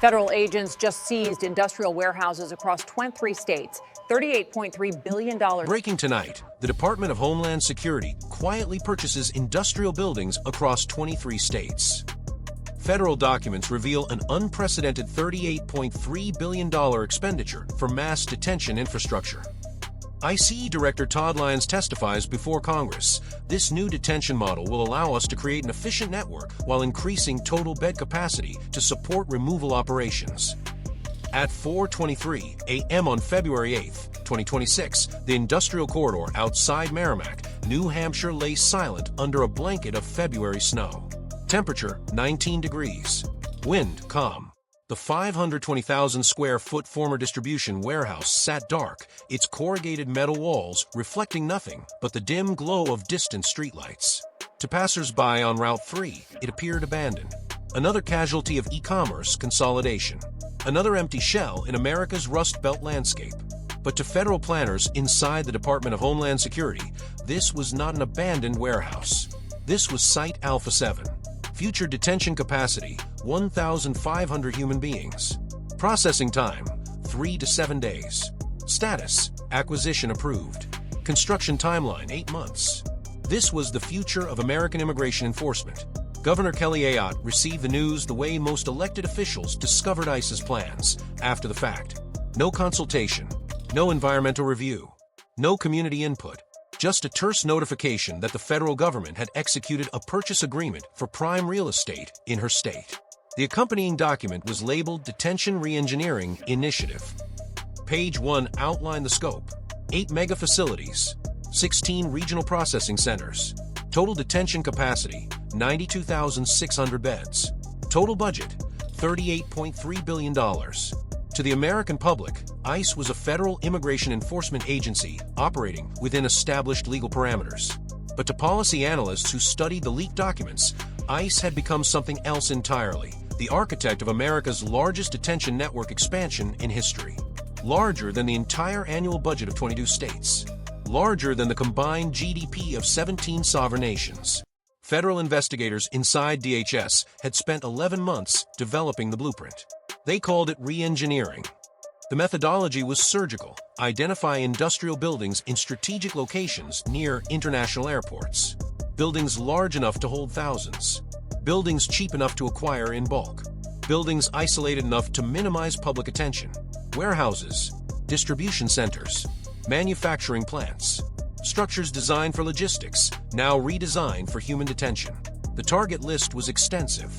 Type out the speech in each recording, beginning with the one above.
Federal agents just seized industrial warehouses across 23 states. $38.3 billion. Breaking tonight, the Department of Homeland Security quietly purchases industrial buildings across 23 states. Federal documents reveal an unprecedented $38.3 billion expenditure for mass detention infrastructure. ICE Director Todd Lyons testifies before Congress. This new detention model will allow us to create an efficient network while increasing total bed capacity to support removal operations. At 4:23 a.m. on February 8, 2026, the industrial corridor outside Merrimack, New Hampshire lay silent under a blanket of February snow. Temperature 19 degrees. Wind calm. The 520,000 square foot former distribution warehouse sat dark, its corrugated metal walls reflecting nothing but the dim glow of distant streetlights. To passers-by on Route 3, it appeared abandoned. Another casualty of e-commerce consolidation. Another empty shell in America's Rust Belt landscape. But to federal planners inside the Department of Homeland Security, this was not an abandoned warehouse. This was Site Alpha 7. Future detention capacity, 1,500 human beings. Processing time, 3 to 7 days. Status, acquisition approved. Construction timeline, 8 months. This was the future of American immigration enforcement. Governor Kelly Ayotte received the news the way most elected officials discovered ICE's plans, after the fact. No consultation, no environmental review, no community input. Just a terse notification that the federal government had executed a purchase agreement for prime real estate in her state. The accompanying document was labeled Detention Reengineering Initiative. Page 1 outlined the scope. 8 mega facilities, 16 regional processing centers. Total detention capacity, 92,600 beds. Total budget, $38.3 billion. To the American public, ICE was a federal immigration enforcement agency operating within established legal parameters. But to policy analysts who studied the leaked documents, ICE had become something else entirely, the architect of America's largest detention network expansion in history. Larger than the entire annual budget of 22 states. Larger than the combined GDP of 17 sovereign nations. Federal investigators inside DHS had spent 11 months developing the blueprint. They called it re-engineering. The methodology was surgical. Identify industrial buildings in strategic locations near international airports. Buildings large enough to hold thousands. Buildings cheap enough to acquire in bulk. Buildings isolated enough to minimize public attention. Warehouses, distribution centers, manufacturing plants. Structures designed for logistics, now redesigned for human detention. The target list was extensive.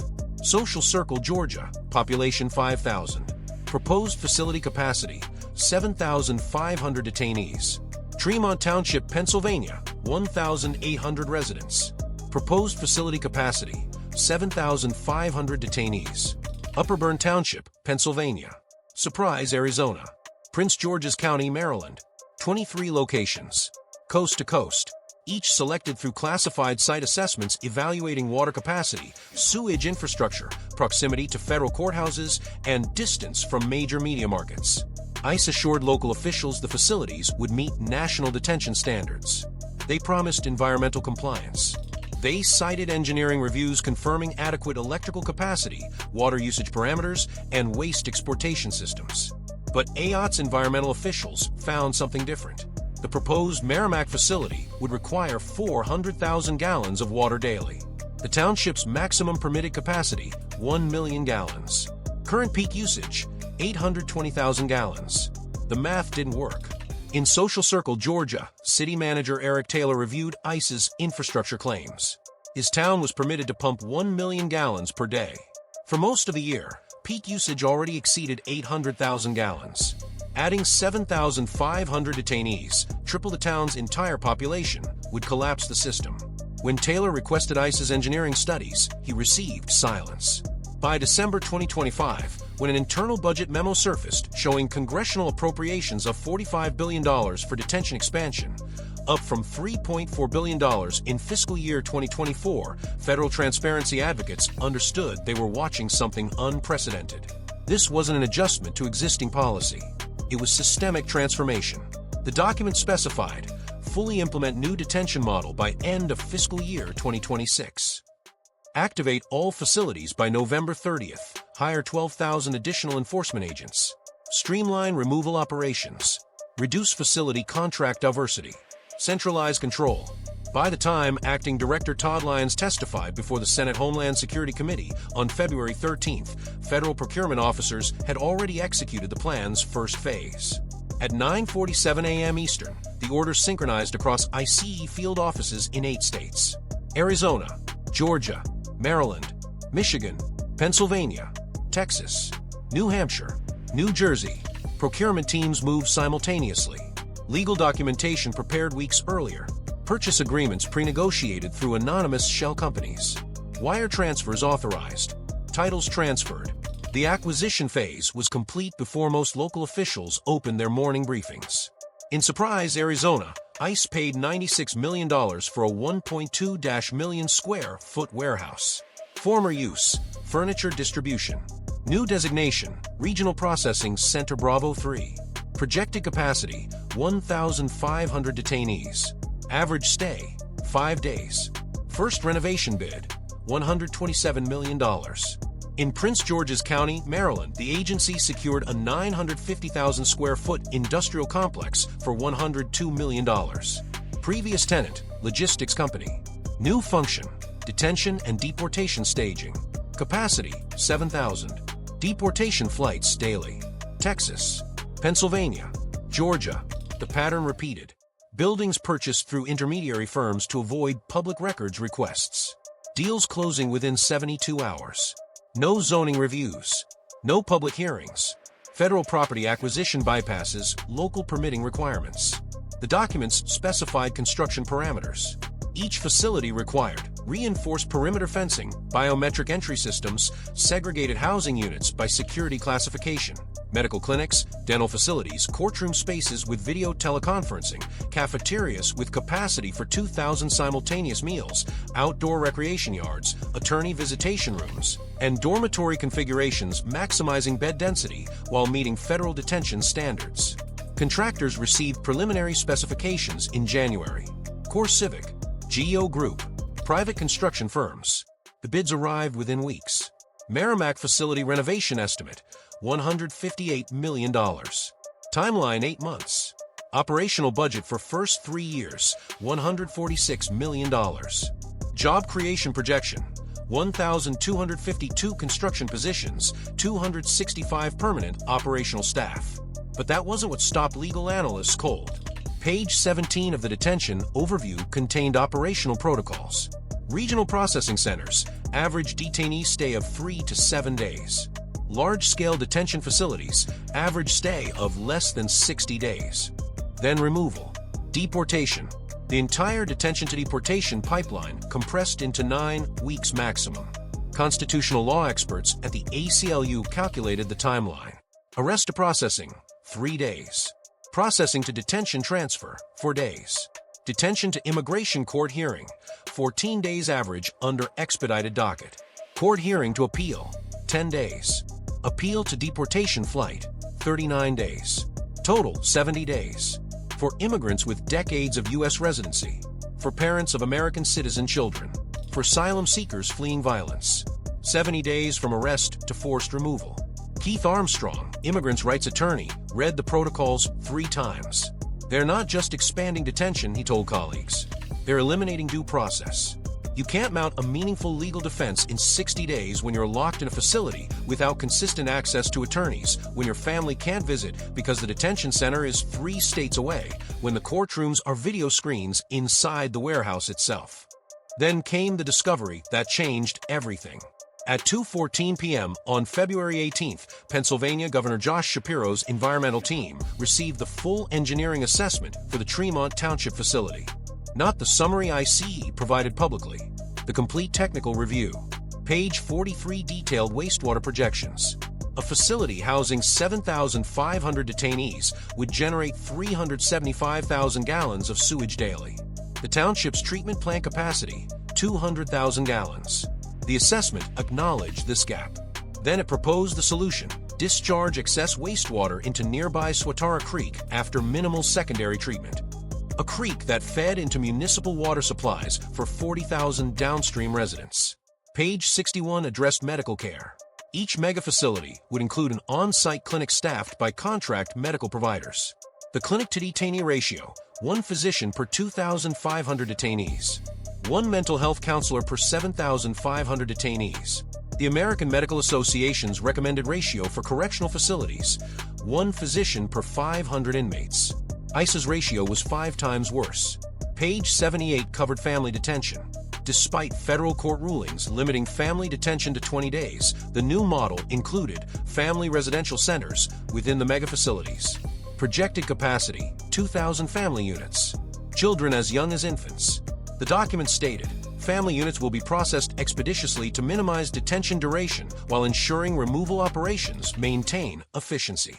Social Circle, Georgia, population 5,000. Proposed facility capacity, 7,500 detainees. Tremont Township, Pennsylvania, 1,800 residents. Proposed facility capacity, 7,500 detainees. Upper Burn Township, Pennsylvania. Surprise, Arizona. Prince George's County, Maryland. 23 locations. Coast to coast. Each selected through classified site assessments evaluating water capacity, sewage infrastructure, proximity to federal courthouses, and distance from major media markets. ICE assured local officials the facilities would meet national detention standards. They promised environmental compliance. They cited engineering reviews confirming adequate electrical capacity, water usage parameters, and waste exportation systems. But Ayotte's environmental officials found something different. The proposed Merrimack facility would require 400,000 gallons of water daily. The township's maximum permitted capacity, 1 million gallons. Current peak usage, 820,000 gallons. The math didn't work. In Social Circle, Georgia, city manager Eric Taylor reviewed ICE's infrastructure claims. His town was permitted to pump 1 million gallons per day. For most of the year, peak usage already exceeded 800,000 gallons. Adding 7,500 detainees, triple the town's entire population, would collapse the system. When Taylor requested ICE's engineering studies, he received silence. By December 2025, when an internal budget memo surfaced showing congressional appropriations of $45 billion for detention expansion, up from $3.4 billion in fiscal year 2024, federal transparency advocates understood they were watching something unprecedented. This wasn't an adjustment to existing policy. It was systemic transformation. The document specified, fully implement new detention model by end of fiscal year 2026. Activate all facilities by November 30th. Hire 12,000 additional enforcement agents. Streamline removal operations. Reduce facility contract diversity. Centralize control. By the time Acting Director Todd Lyons testified before the Senate Homeland Security Committee on February 13th, federal procurement officers had already executed the plan's first phase. At 9:47 a.m. Eastern, the orders synchronized across ICE field offices in 8 states: Arizona, Georgia, Maryland, Michigan, Pennsylvania, Texas, New Hampshire, New Jersey. Procurement teams moved simultaneously. Legal documentation prepared weeks earlier. Purchase agreements pre-negotiated through anonymous shell companies. Wire transfers authorized. Titles transferred. The acquisition phase was complete before most local officials opened their morning briefings. In Surprise, Arizona, ICE paid $96 million for a 1.2 million square foot warehouse. Former use: furniture distribution. New designation: Regional Processing Center Bravo 3. Projected capacity: 1,500 detainees. Average stay: 5 days. First renovation bid: $127 million. In Prince George's County, Maryland, the agency secured a 950,000 square foot industrial complex for $102 million. Previous tenant: logistics company. New function: detention and deportation staging. Capacity: 7,000. Deportation flights daily. Texas, Pennsylvania, Georgia. The pattern repeated. Buildings purchased through intermediary firms to avoid public records requests. Deals closing within 72 hours. No zoning reviews. No public hearings. Federal property acquisition bypasses local permitting requirements. The documents specified construction parameters. Each facility required reinforced perimeter fencing, biometric entry systems, segregated housing units by security classification, medical clinics, dental facilities, courtroom spaces with video teleconferencing, cafeterias with capacity for 2,000 simultaneous meals, outdoor recreation yards, attorney visitation rooms, and dormitory configurations maximizing bed density while meeting federal detention standards. Contractors received preliminary specifications in January. Core Civic, GEO Group, private construction firms. The bids arrived within weeks. Merrimack facility renovation estimate: $158 million. Timeline: 8 months. Operational budget for first 3 years: $146 million. Job creation projection: 1,252 construction positions, 265 permanent operational staff. But that wasn't what stopped legal analysts cold. Page 17 of the detention overview contained operational protocols. Regional processing centers: average detainee stay of 3 to 7 days. Large-scale detention facilities: average stay of less than 60 days. Then removal. Deportation. The entire detention to deportation pipeline compressed into 9 weeks maximum. Constitutional law experts at the ACLU calculated the timeline. Arrest to processing: 3 days. Processing to detention transfer: 4 days. Detention to immigration court hearing: 14 days average under expedited docket. Court hearing to appeal: 10 days. Appeal to deportation flight: 39 days. Total: 70 days. For immigrants with decades of U.S. residency. For parents of American citizen children. For asylum seekers fleeing violence. 70 days from arrest to forced removal. Keith Armstrong, immigrants' rights attorney, read the protocols 3 times. They're not just expanding detention, he told colleagues. They're eliminating due process. You can't mount a meaningful legal defense in 60 days when you're locked in a facility without consistent access to attorneys, when your family can't visit because the detention center is 3 states away, when the courtrooms are video screens inside the warehouse itself. Then came the discovery that changed everything. At 2:14 p.m. on February 18th, Pennsylvania Governor Josh Shapiro's environmental team received the full engineering assessment for the Tremont Township facility. Not the summary ICE provided publicly. The complete technical review. Page 43 detailed wastewater projections. A facility housing 7,500 detainees would generate 375,000 gallons of sewage daily. The township's treatment plant capacity: 200,000 gallons. The assessment acknowledged this gap. Then it proposed the solution: discharge excess wastewater into nearby Swatara Creek after minimal secondary treatment. A creek that fed into municipal water supplies for 40,000 downstream residents. Page 61 addressed medical care. Each mega facility would include an on-site clinic staffed by contract medical providers. The clinic-to-detainee ratio, 1 physician per 2,500 detainees. 1 mental health counselor per 7,500 detainees. The American Medical Association's recommended ratio for correctional facilities, 1 physician per 500 inmates. ICE's ratio was 5 times worse. Page 78 covered family detention. Despite federal court rulings limiting family detention to 20 days, the new model included family residential centers within the mega facilities. Projected capacity, 2,000 family units. Children as young as infants. The document stated, family units will be processed expeditiously to minimize detention duration while ensuring removal operations maintain efficiency.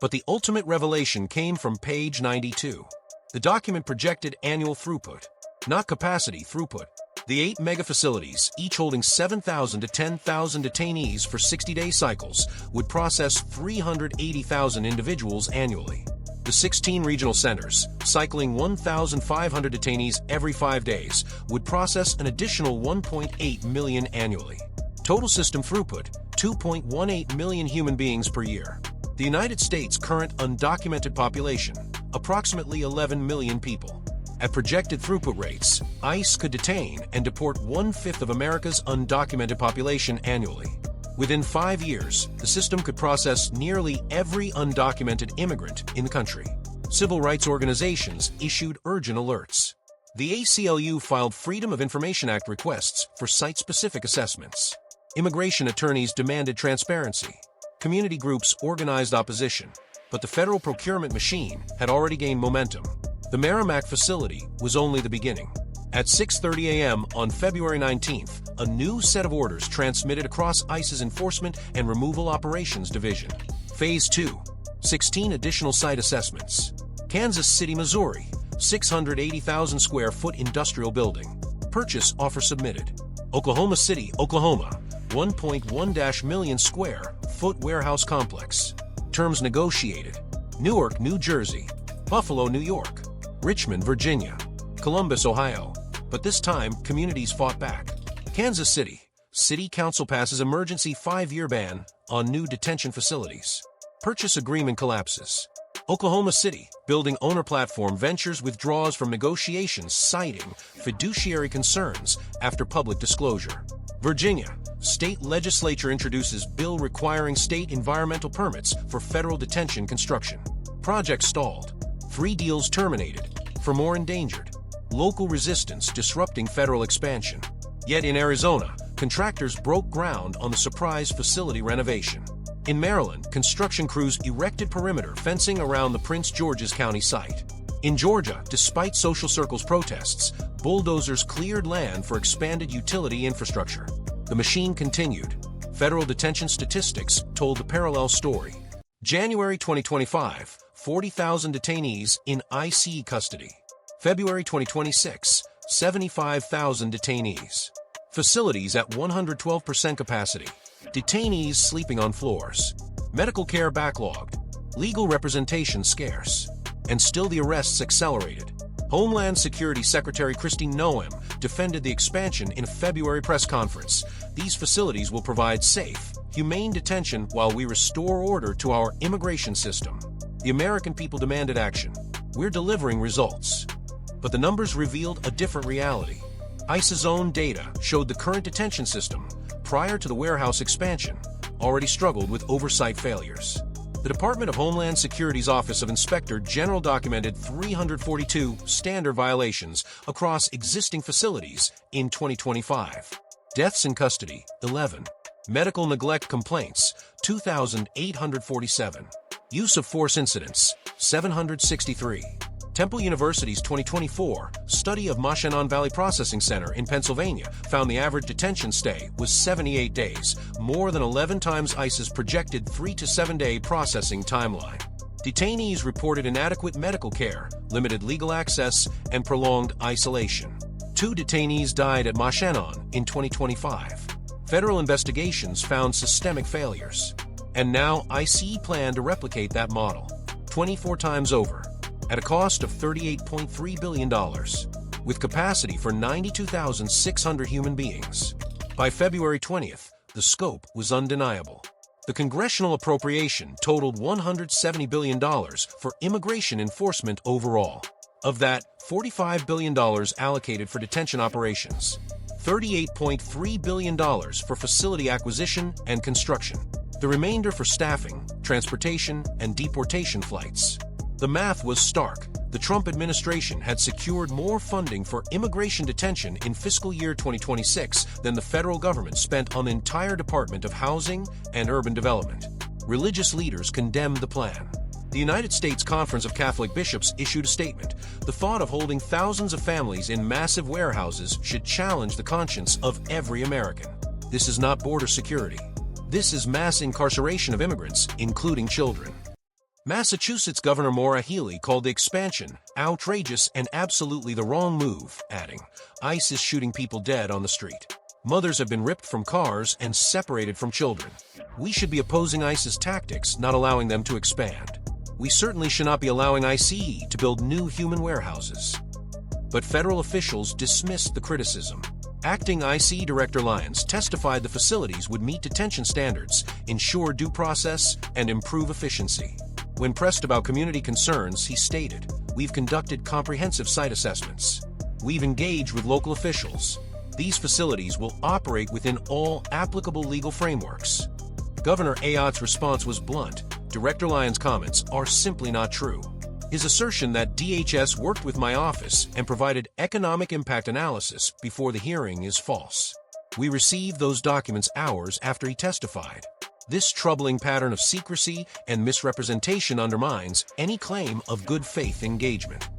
But the ultimate revelation came from page 92. The document projected annual throughput, not capacity throughput. The 8 mega facilities, each holding 7,000 to 10,000 detainees for 60-day cycles, would process 380,000 individuals annually. The 16 regional centers, cycling 1,500 detainees every 5 days, would process an additional 1.8 million annually. Total system throughput, 2.18 million human beings per year. The United States' current undocumented population, approximately 11 million people. At projected throughput rates, ICE could detain and deport 1/5 of America's undocumented population annually. Within 5 years, the system could process nearly every undocumented immigrant in the country. Civil rights organizations issued urgent alerts. The ACLU filed Freedom of Information Act requests for site-specific assessments. Immigration attorneys demanded transparency. Community groups organized opposition, but the federal procurement machine had already gained momentum. The Merrimack facility was only the beginning. At 6:30 a.m. on February 19th, a new set of orders transmitted across ICE's Enforcement and Removal Operations Division. Phase 2, 16 additional site assessments. Kansas City, Missouri, 680,000 square foot industrial building. Purchase offer submitted. Oklahoma City, Oklahoma, 1.1 million square foot warehouse complex. Terms negotiated. Newark, New Jersey. Buffalo, New York. Richmond, Virginia. Columbus, Ohio. But this time, communities fought back. Kansas City. City Council passes emergency 5-year ban on new detention facilities. Purchase agreement collapses. Oklahoma City. Building owner platform ventures withdraws from negotiations citing fiduciary concerns after public disclosure. Virginia. State legislature introduces bill requiring state environmental permits for federal detention construction. Project stalled. 3 deals terminated. For more endangered. Local resistance disrupting federal expansion. Yet in Arizona, contractors broke ground on the surprise facility renovation. In Maryland, construction crews erected perimeter fencing around the Prince George's County site. In Georgia, despite social circles' protests, bulldozers cleared land for expanded utility infrastructure. The machine continued. Federal detention statistics told the parallel story. January 2025, 40,000 detainees in IC custody. February 2026, 75,000 detainees. Facilities at 112% capacity. Detainees sleeping on floors. Medical care backlogged. Legal representation scarce. And still the arrests accelerated. Homeland Security Secretary Kristi Noem defended the expansion in a February press conference. These facilities will provide safe, humane detention while we restore order to our immigration system. The American people demanded action. We're delivering results. But the numbers revealed a different reality. ICE's own data showed the current detention system, prior to the warehouse expansion, already struggled with oversight failures. The Department of Homeland Security's Office of Inspector General documented 342 standard violations across existing facilities in 2025. Deaths in custody, 11. Medical neglect complaints, 2,847. Use of force incidents, 763. Temple University's 2024 study of Mashanon Valley Processing Center in Pennsylvania found the average detention stay was 78 days, more than 11 times ICE's projected 3 to 7 day processing timeline. Detainees reported inadequate medical care, limited legal access, and prolonged isolation. 2 detainees died at Mashanon in 2025. Federal investigations found systemic failures. And now ICE plan to replicate that model 24 times over, at a cost of $38.3 billion, with capacity for 92,600 human beings. By February 20th, the scope was undeniable. The congressional appropriation totaled $170 billion for immigration enforcement overall. Of that, $45 billion allocated for detention operations, $38.3 billion for facility acquisition and construction, the remainder for staffing, transportation, and deportation flights. The math was stark. The Trump administration had secured more funding for immigration detention in fiscal year 2026 than the federal government spent on the entire Department of Housing and Urban Development. Religious leaders condemned the plan. The United States Conference of Catholic Bishops issued a statement. The thought of holding thousands of families in massive warehouses should challenge the conscience of every American. This is not border security. This is mass incarceration of immigrants, including children. Massachusetts Governor Maura Healey called the expansion outrageous and absolutely the wrong move, adding, "ICE is shooting people dead on the street. Mothers have been ripped from cars and separated from children. We should be opposing ICE's tactics, not allowing them to expand. We certainly should not be allowing ICE to build new human warehouses." But federal officials dismissed the criticism. Acting ICE Director Lyons testified the facilities would meet detention standards, ensure due process, and improve efficiency. When pressed about community concerns, he stated, "We've conducted comprehensive site assessments. We've engaged with local officials. These facilities will operate within all applicable legal frameworks." Governor Ayotte's response was blunt. Director Lyons' comments are simply not true. His assertion that DHS worked with my office and provided economic impact analysis before the hearing is false. We received those documents hours after he testified. This troubling pattern of secrecy and misrepresentation undermines any claim of good faith engagement.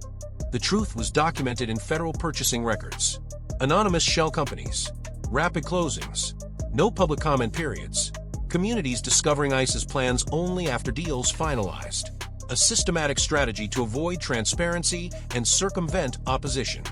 The truth was documented in federal purchasing records. Anonymous shell companies, rapid closings, no public comment periods, communities discovering ICE's plans only after deals finalized. A systematic strategy to avoid transparency and circumvent opposition.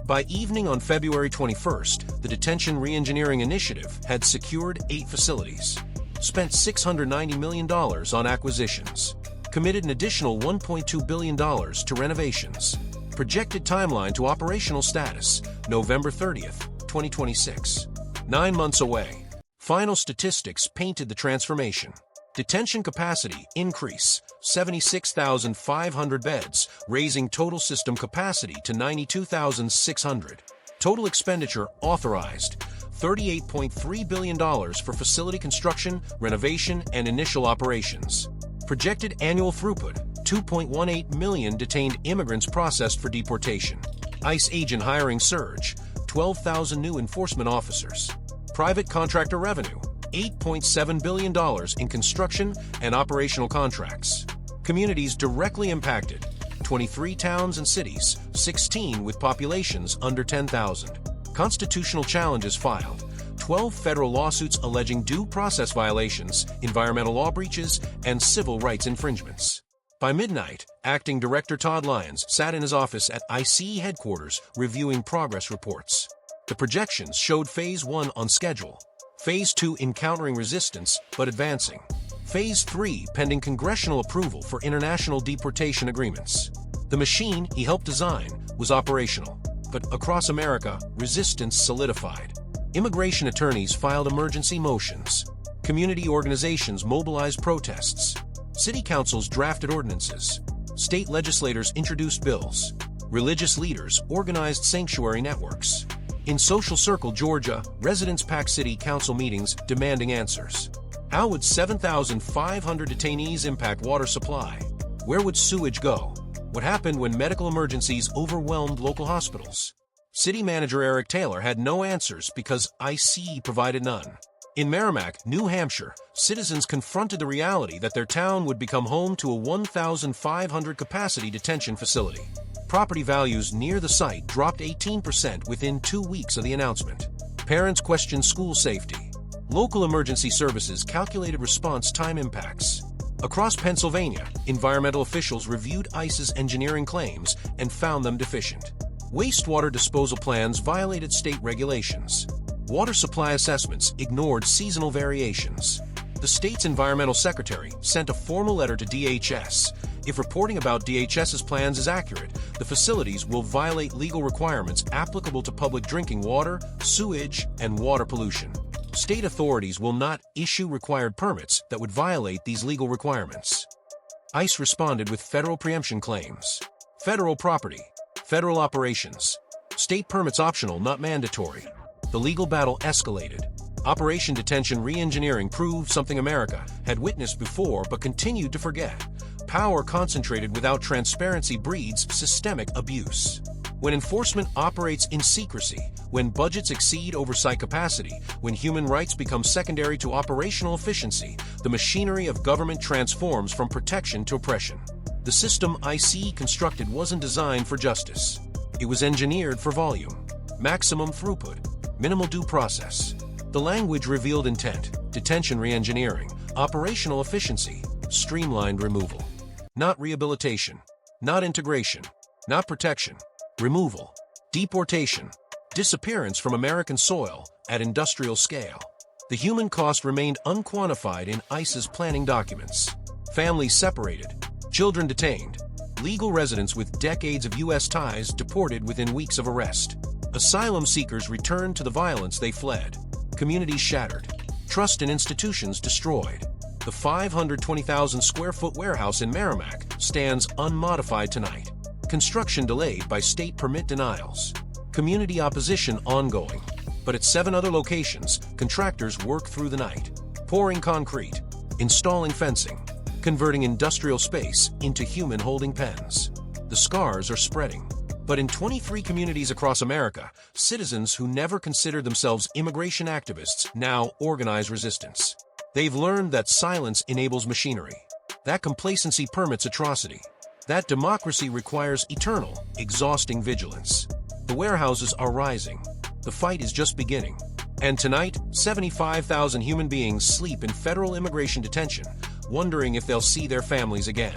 By evening on February 21st, the Detention Reengineering Initiative had secured 8 facilities, spent $690 million on acquisitions, committed an additional $1.2 billion to renovations. Projected timeline to operational status, November 30th, 2026. 9 months away. Final statistics painted the transformation. Detention capacity increase, 76,500 beds, raising total system capacity to 92,600. Total expenditure authorized, $38.3 billion for facility construction, renovation, and initial operations. Projected annual throughput, 2.18 million detained immigrants processed for deportation. ICE agent hiring surge, 12,000 new enforcement officers. Private contractor revenue, $8.7 billion in construction and operational contracts. Communities directly impacted, 23 towns and cities, 16 with populations under 10,000. Constitutional challenges filed, 12 federal lawsuits alleging due process violations, environmental law breaches, and civil rights infringements. By midnight, Acting Director Todd Lyons sat in his office at ICE headquarters reviewing progress reports. The projections showed Phase 1 on schedule, Phase 2 encountering resistance but advancing, Phase 3 pending congressional approval for international deportation agreements. The machine he helped design was operational, but across America, resistance solidified. Immigration attorneys filed emergency motions. Community organizations mobilized protests. City councils drafted ordinances. State legislators introduced bills. Religious leaders organized sanctuary networks. In Social Circle, Georgia, residents packed city council meetings demanding answers. How would 7,500 detainees impact water supply? Where would sewage go? What happened when medical emergencies overwhelmed local hospitals? City manager Eric Taylor had no answers because ICE provided none. In Merrimack, New Hampshire, citizens confronted the reality that their town would become home to a 1,500 capacity detention facility. Property values near the site dropped 18% within 2 weeks of the announcement. Parents questioned school safety. Local emergency services calculated response time impacts. Across Pennsylvania, environmental officials reviewed ICE's engineering claims and found them deficient. Wastewater disposal plans violated state regulations. Water supply assessments ignored seasonal variations. The state's environmental secretary sent a formal letter to DHS. If reporting about DHS's plans is accurate, the facilities will violate legal requirements applicable to public drinking water, sewage, and water pollution. State authorities will not issue required permits that would violate these legal requirements. ICE responded with federal preemption claims. Federal property, federal operations. State permits optional, not mandatory. The legal battle escalated. Operation Detention re-engineering proved something America had witnessed before but continued to forget. Power concentrated without transparency breeds systemic abuse. When enforcement operates in secrecy, when budgets exceed oversight capacity, when human rights become secondary to operational efficiency, the machinery of government transforms from protection to oppression. The system ICE constructed wasn't designed for justice. It was engineered for volume, maximum throughput, minimal due process. The language revealed intent: detention re-engineering, operational efficiency, streamlined removal. Not rehabilitation, not integration, not protection. Removal, deportation, disappearance from American soil at industrial scale. The human cost remained unquantified in ICE's planning documents. Families separated, children detained, legal residents with decades of U.S. ties deported within weeks of arrest. Asylum seekers returned to the violence they fled. Communities shattered, trust in institutions destroyed. The 520,000 square foot warehouse in Merrimack stands unmodified tonight. Construction delayed by state permit denials. Community opposition ongoing. But at 7 other locations, contractors work through the night, pouring concrete, installing fencing, converting industrial space into human holding pens. The scars are spreading. But in 23 communities across America, citizens who never considered themselves immigration activists now organize resistance. They've learned that silence enables machinery, that complacency permits atrocity, that democracy requires eternal, exhausting vigilance. The warehouses are rising. The fight is just beginning. And tonight, 75,000 human beings sleep in federal immigration detention, wondering if they'll see their families again.